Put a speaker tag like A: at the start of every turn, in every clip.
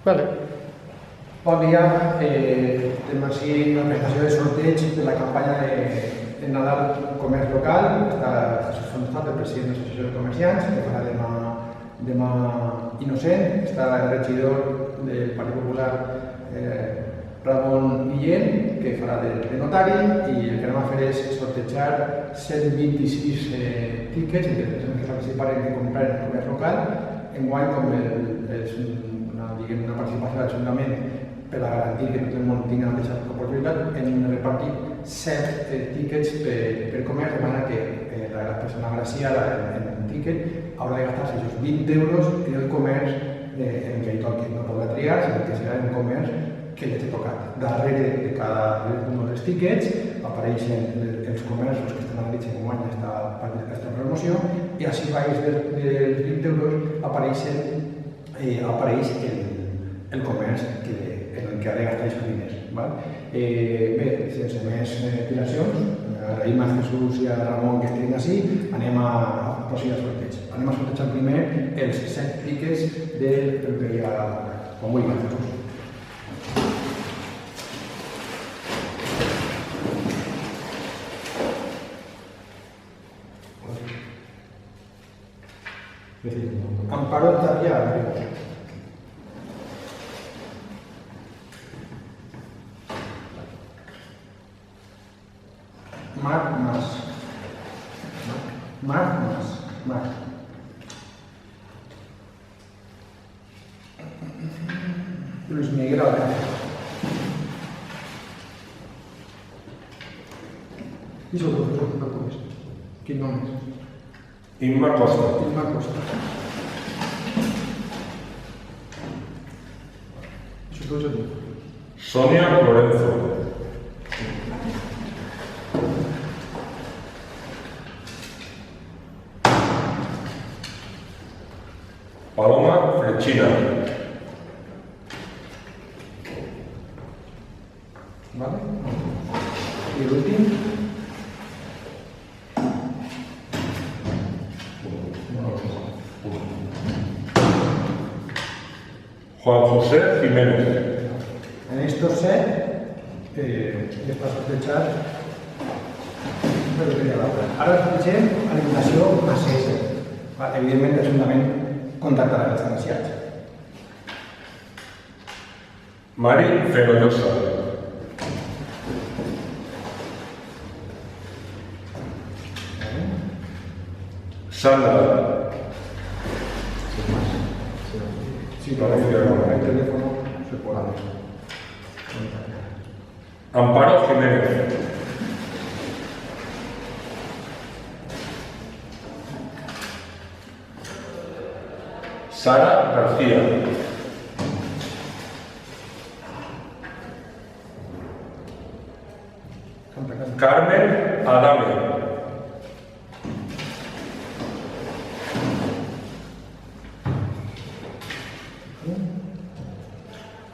A: Vale. Bon dia. Tenim així una presentació de sorteig de la campanya de Nadal Comerç Local. Està sustentat pel president de l'Associació de Comerciants, que farà demà Innocent. Està el regidor del Partit Popular, Ramon Guillén, que farà de notari, i el que anem a fer és sortejar 126 tíquets entre les persones que participaran i comprar el comerç local. Enguany, com és una participació de l'Ajuntament per a garantir que tot el món tingui la mateixa oportunitat, hem repartit 7 tíquets per comerç, de manera que la persona agraciada en el tíquet haurà de gastar-se els 20 euros en el comerç en què hi toqui. No podrà triar, sinó que serà en comerç que li té tocat. Darrere de cada un dels tíquets apareixen els comerços que estan analitzant com any aquesta promoció, i així baix dels 20 euros apareix el comerç en el que ha de gastar aquests diners. Bé, sense més dilacions, agraïm a Jesús i a Ramon que estiguin així, anem a procedir al sorteig. Anem a sortejar primer els 7 tíquets del que hi ha com vull dir, Jesús. Amparo Tapia. Marc Mas. Luis Miguel Alcácer. I sobretot, no coneix. Quin nom és?
B: Imma Costa. Sonia Lorenzo. Paloma Frechina.
A: Vale. I l'últim?
B: Juan José Jiménez.
A: En estos 7 es para sospechar lo que hi ha l'altre. Ara sortegem alimentació macesa. Evidentment, l'Ajuntament contactarà els anunciats.
B: Mari Fenollosa. Sandra.
A: Sí, claro, el teléfono se puede hacer.
B: Amparo Jiménez. Sara García. Carmen Adame.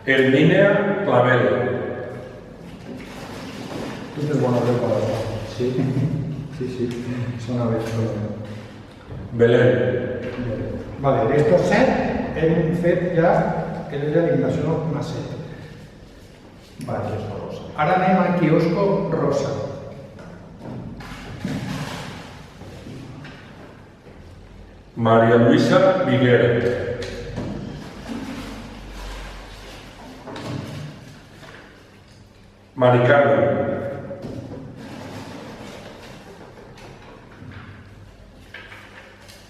B: Elmina Clavel.
A: Esto es bueno ver para atrás. Sí. Son aves.
B: Belén.
A: Vale, d'estos 7 hem fet ja el de l'alimentació maceta. Vale, quiosco rosa. Ara anem al quiosco rosa.
B: María Luisa Viguera. Mari Carmen.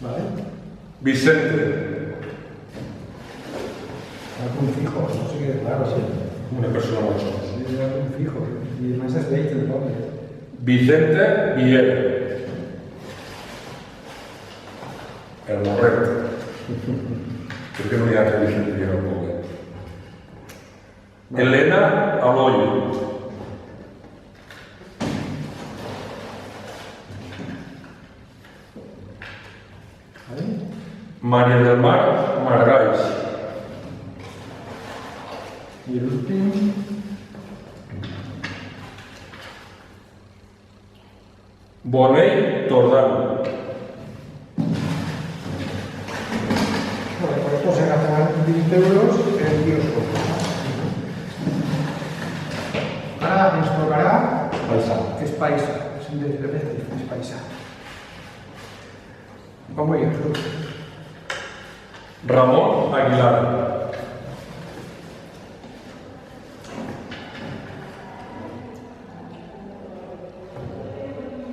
A: Vale.
B: Vicente.
A: Algún fijo, no sé qué, claro, sí.
B: Una persona más o menos.
A: Sí, algún fijo. Y además es veis el nombre.
B: Vicente Villera. El Morret. Creo que no hi ha que Vicente Villera al Morret. Elena Aloyo. María del Mar Margalls.
A: Y el último.
B: Bonell Tordán.
A: Bueno, por esto se gastarán 20 euros en quiosco. Ara ens tocarà Espaisa. Espaisa. Com ho dius?
B: Ramón Aguilar.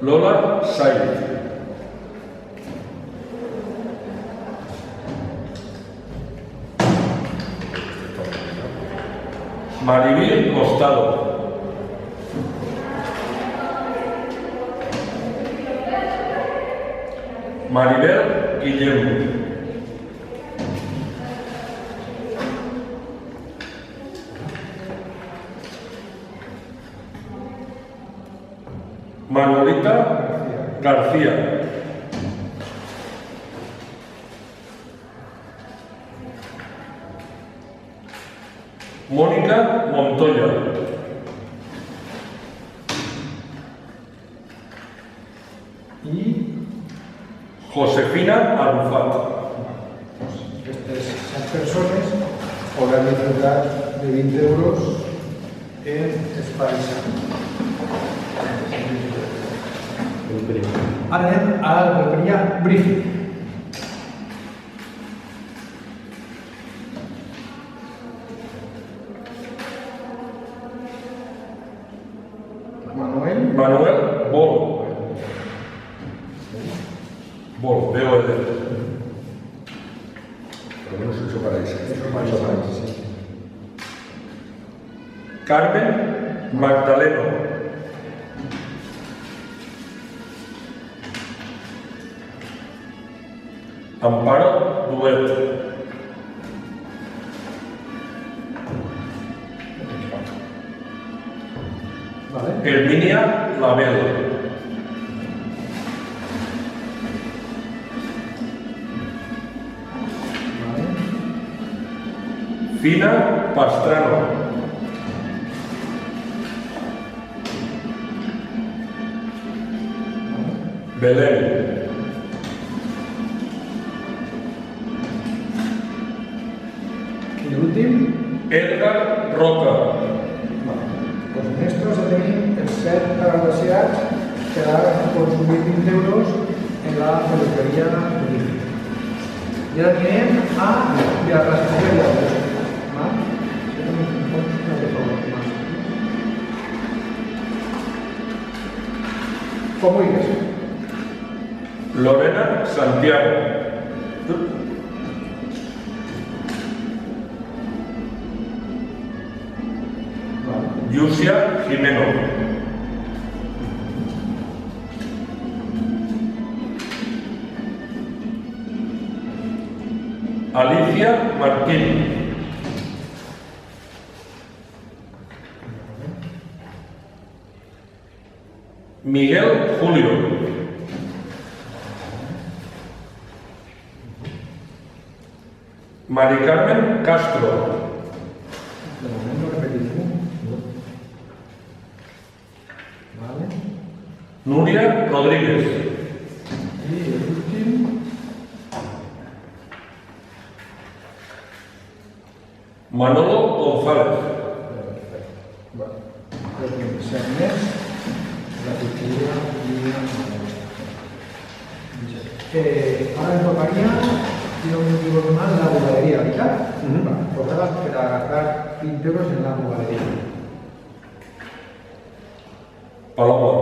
B: Lola Said. Maribel Mostado. Maribel Guillermo. Manolita García. Mónica Montoya.
A: I
B: Josefina Arrufat.
A: aquestes 7 persones podran disfrutar de 20 euros en Espaisa. Ara anem a la peluqueria Brigitte.
B: Manuel Bol. Bol, BOL. Por lo menos eso parece.
A: Sí.
B: Carmen Magdaleno. Amparo Duet.
A: Vale.
B: Herminia Label.
A: Vale.
B: Fina Pastrano. Belén.
A: I l'últim,
B: Edgar Roca.
A: doncs en estos ja tenim els 7 agraciats que han consumit 20 euros en la peluqueria Brigitte. I ara anem a la classificació de com ho digues?
B: Lorena Santiago. Yusia Jimeno. Alicia Martín. Miguel Julio. Mari Carmen Castro.
A: De moment no repetim. Vale.
B: Núria Rodríguez.
A: I l'últim,
B: Manolo González.
A: bueno, crec que 7 més, la peluqueria ara ens tocaria, si no m'equivoco mal, la bugaderia, veritat? Tocava per agafar 20 euros en la bugaderia.
B: Paloma.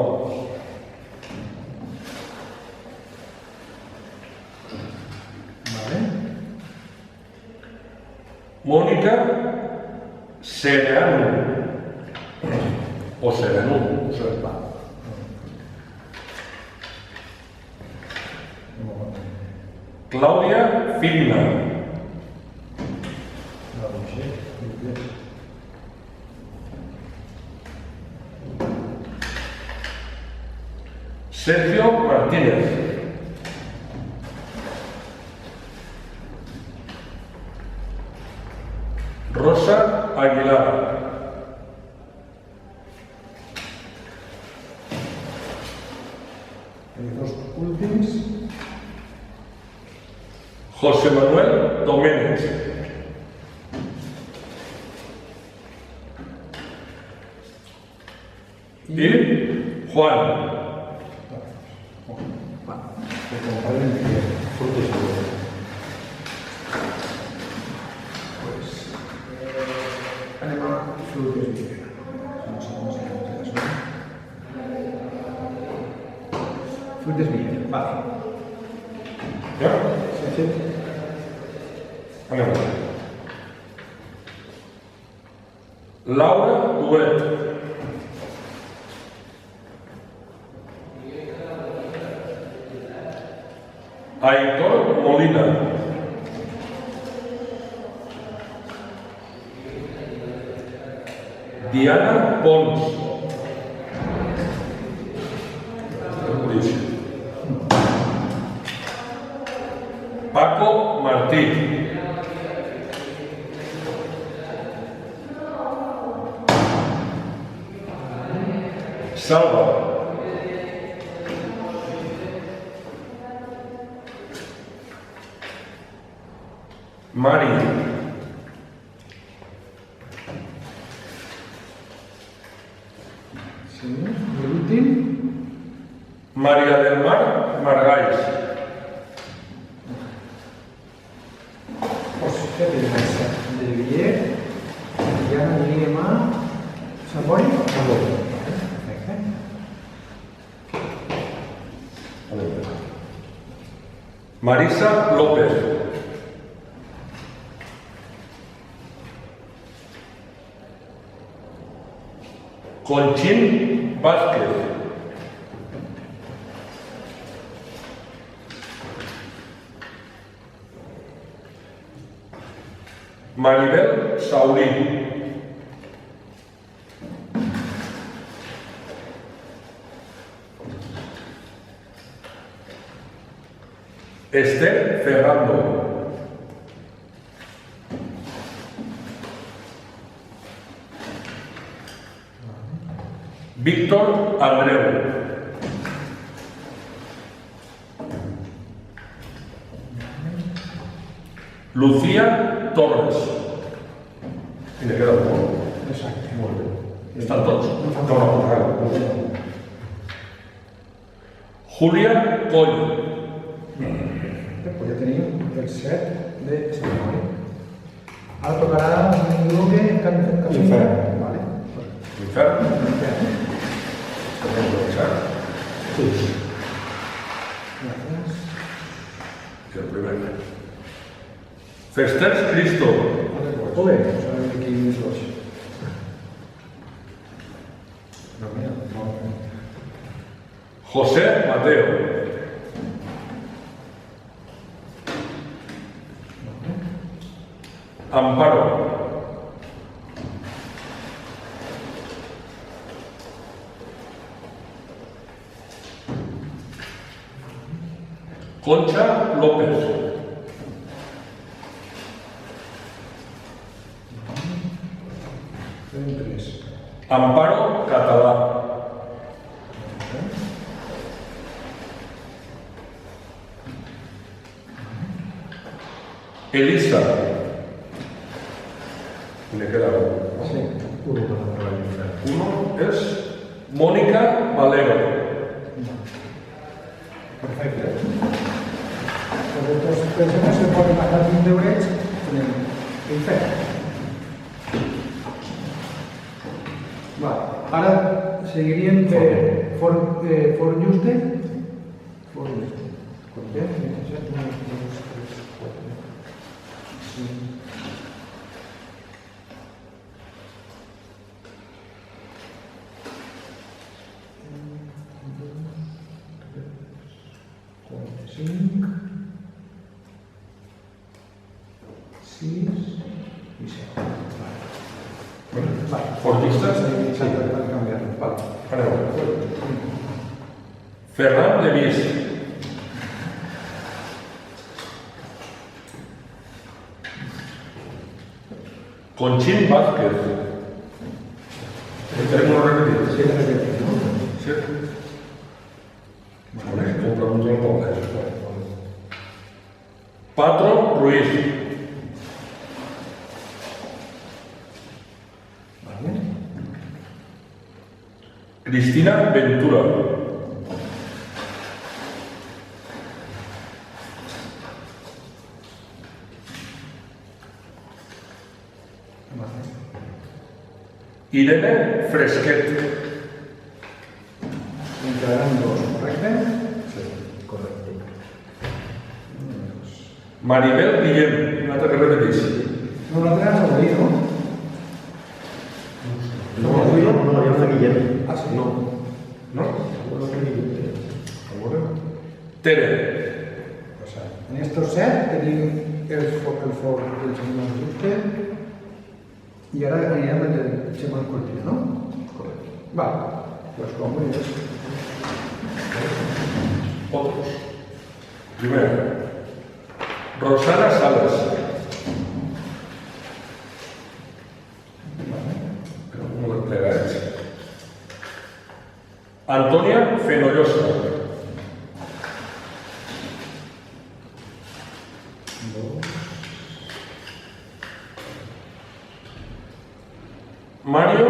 A: Vale.
B: Mónica Serrano. O Serrano. Claudia Figna. Sergio Martínez. Rosa Aguilar.
A: Els dos últims,
B: José Manuel Doménez. y Juan.
A: Vale. Pues como padre que frutos seguros. Pues anem a frutos vigor. No sabemos si es eso. Frutos vigor. Vale.
B: ¿Ya?
A: Sí.
B: Anem. Laura Duet. Aitor Molina. Diana Pons. Paco Martí. Salva. Mari.
A: Sí. L'últim.
B: María del Mar Margalls.
A: José de Villiers. Ya no llegue más. ¿Sabori? Sabori. Perfecte.
B: Marisa López. Conchín Vázquez. Maribel Saurí. Esther Ferrando. Víctor Andreu. Lucía Torres. Y me queda un poco.
A: Exacte.
B: Molt bé. Estan tots?
A: No fa
B: No. Júlia Coll.
A: Pues ja tenim el set de Sabori. Ara tocarà un grup que han fet cafè.
B: Infern.
A: Vale.
B: Infern.
A: Infern.
B: Podem revisar.
A: Sí. Gràcies.
B: Que el primer. Festers Cristo.
A: Molt bé, sabem aquí més roig. No, mira, molt bé.
B: José Mateo. Amparo. Concha López.
A: Tenim tres.
B: Amparo Català. Elisa. Me queda uno.
A: Sí, uno per la infern.
B: Uno es Mónica Valero.
A: Perfecte. Les altres persones que poden pagar 20 eurets tenen infern. Va, ara seguiríem per For Juste. For Juste. Compte, 1, 2, 3, 4, 5. Cinc, 6 i 7. Vale.
B: Fortistes?
A: Sí, per canviar-lo. Vale.
B: Aneu. Ferran de Vis. Conchín Vázquez. Tenemos uno repetido.
A: Sí, repetir, no?
B: Sí. Vale, compramos un poco. Patro Ruiz.
A: Vale.
B: Cristina Ventura.
A: Vale.
B: Irene Fresquet.
A: Entraran dos, correcte?
B: Sí.
C: Correcte.
B: Maribel Guillem, una altra que repeteix.
A: No, l'altre era Saborí, no?
C: No, hi ha una Guillem.
A: Ah, sí?
C: No.
B: No?
C: No té Guillem.
B: A veure. Tere.
A: En estos set tenim el foc del Ximón Juste i ara anirem amb el Ximón Cortina, no?
C: Correcte.
A: Vale, pues com vulguis.
B: Otros. Primero. Rosana Salas. No lo plegáis. Antonia Fenollosa. Mario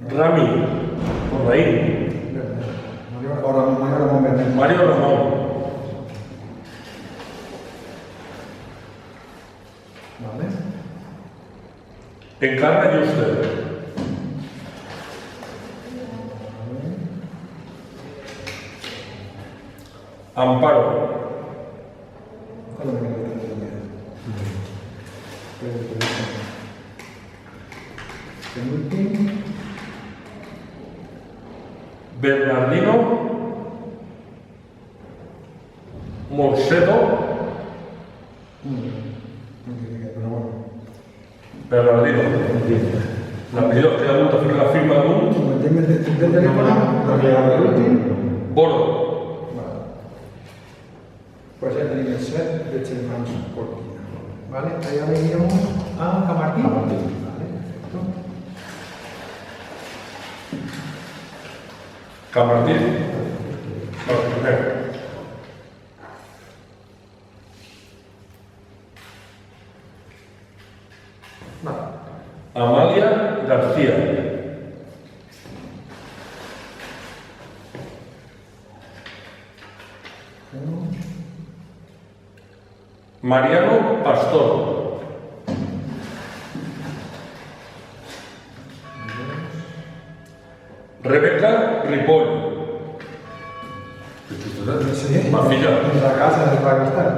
B: Rami. Por ahí.
A: Mario Ramón Bernet.
B: Mario Ramón.
A: Vale.
B: Encarna Yuster. Amparo.
A: Penúltim.
B: Bernardino Morcedo.
A: Però bueno.
B: Bernardino. L'apellido que ha hagut a fer la firma d'un
A: Comentem el telèfon, l'últim.
B: Boro.
A: Vale. Pues ya tenim el set de Ximón Cortina. Vale, allá veníamos a Camartín.
C: Camartín.
A: Vale, perfecto.
B: Camartín. Vale, primero.
A: Vale.
B: Amalia García. Mariano Pastor. Rebeca Ripoll.
A: Sí.
B: Ma filla.
A: La casa se va a gastar.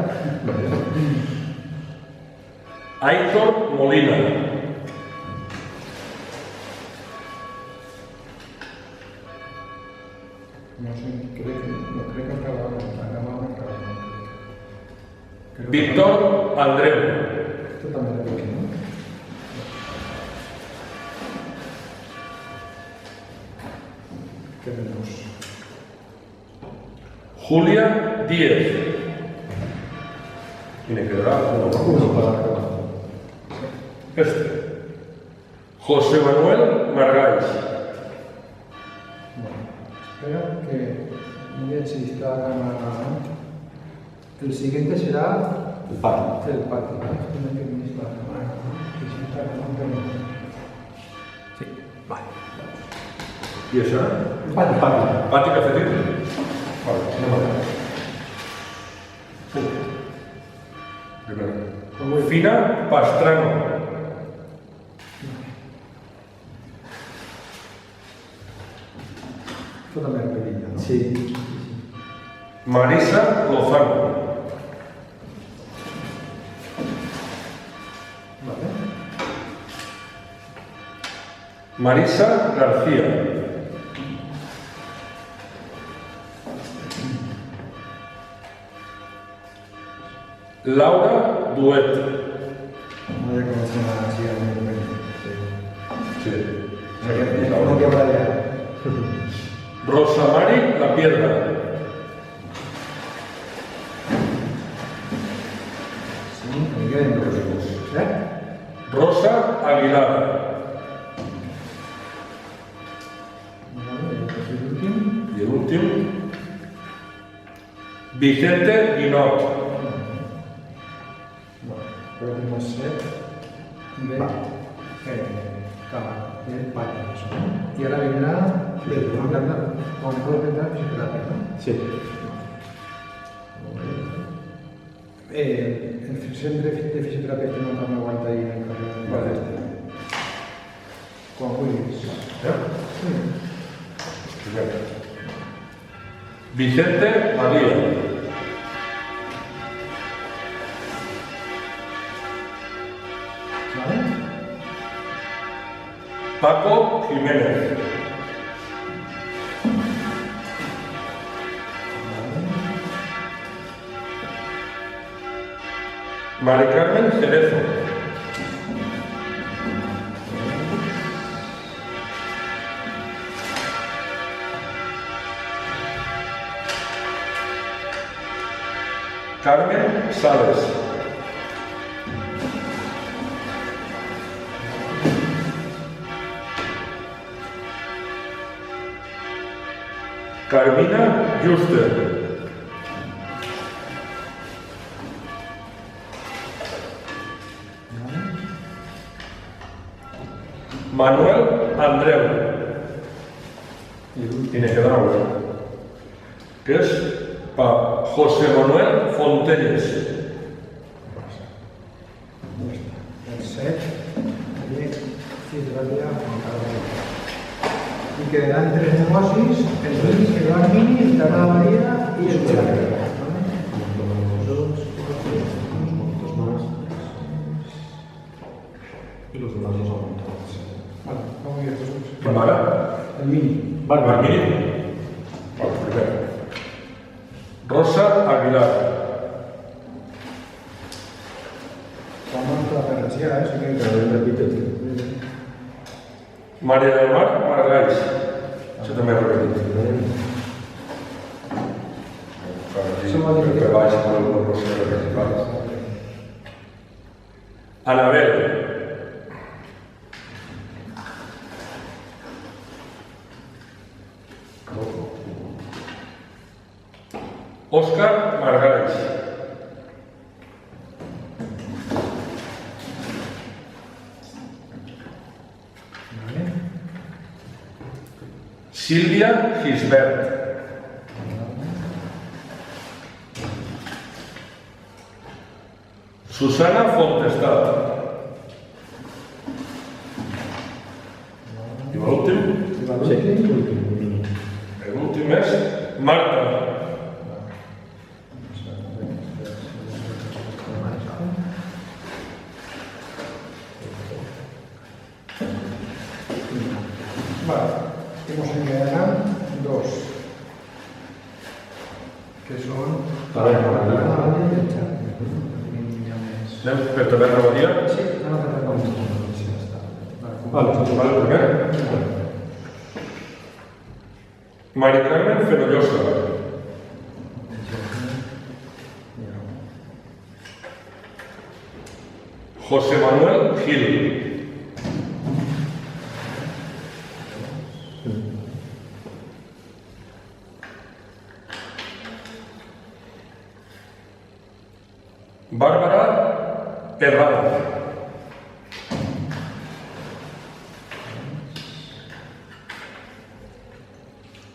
B: Aitor Molina.
A: No sé, no creo que acabamos.
B: Víctor Andreu.
A: Esto también es pequeño, ¿no? ¿Qué tenemos?
B: Julia Díez. Y me quedará
C: Uno para acabar.
B: este. José Manuel Margáis.
A: Bueno, espera que miren si está ganado. El siguiente será
C: El patio.
A: el patio. ¿Vale? Tiene que venir la cámara, ¿no? Que si está ganado, sí, vale.
B: ¿Y eso?
A: El patio.
B: ¿Pati Cafetín? Vale, no vale. Primero. Fina Pastrano.
A: Esto también es pequeño, ¿no?
C: Sí.
B: Marisa Lozano.
A: Vale.
B: Marisa García. Laura Duet.
A: No le conocen así a mí.
B: Sí.
A: No que habrá ya.
B: Rosa Mari La Piedra.
A: Sí, me quedan dos. ¿Eh?
B: Rosa Aguilar.
A: Vale, pues el último.
B: Y el último. Vicente Guinot.
A: Bueno, pero tenemos set de Claro, vale, eso. Y ahora vendrá con la fisioterapia, ¿no?
C: Sí.
A: El centre de fisioterapia que no me aguanta ahí en el carrer.
B: Vale.
A: Con Willis.
B: Vicente María.
A: ¿Vale?
B: Paco Jiménez. Mari Carmen Cerezo. Carmen Sales. Carmina Juste. Manuel Andreu. Tiene que dar una vuelta. Que es para José Manuel Fontenes.
A: El set de fisioterapia con carga. Y quedarán tres negocios, el Armini, el Tarada María y el Chile.
C: Unos más. Y los demás no son montados.
A: Vale, vamos a ir a Jesús.
B: Bárbara.
A: El Mini.
B: Bárbara. Primero. Rosa Aguilar.
A: Vamos a la perrasía, eso que
C: Pero él repite, tío.
B: María del Mar Margáis. Eso también repetido. Que vais con los rostros principales. Anabel. Óscar Margáis.
A: Vale.
B: Silvia Gisbert. Susana Fontestad. I l'últim?
C: Sí, últim.
B: L'últim és Marta.
A: Vale, hemos quedado dos, que son
C: Para
A: la
C: la
A: y el chat.
B: Anem per també rebadia.
A: Sí, no te reconozco. Sí, ya está.
C: Vale,
B: Vale, el primer. Mari Carmen Fenollosa. José Manuel Gil. Bárbara Herrán.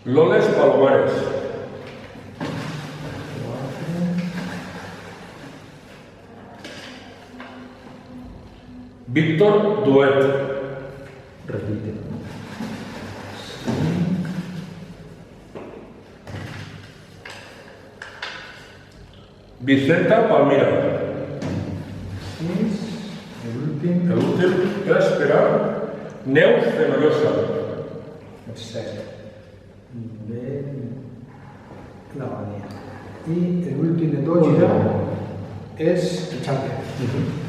B: Loles Palomares. Víctor Duet.
C: repite.
B: Vicenta Palmira.
A: El último.
B: L'últim és per a Neus Fenollosa.
A: El set. De la Badia. Y el último de todo ya es el charter.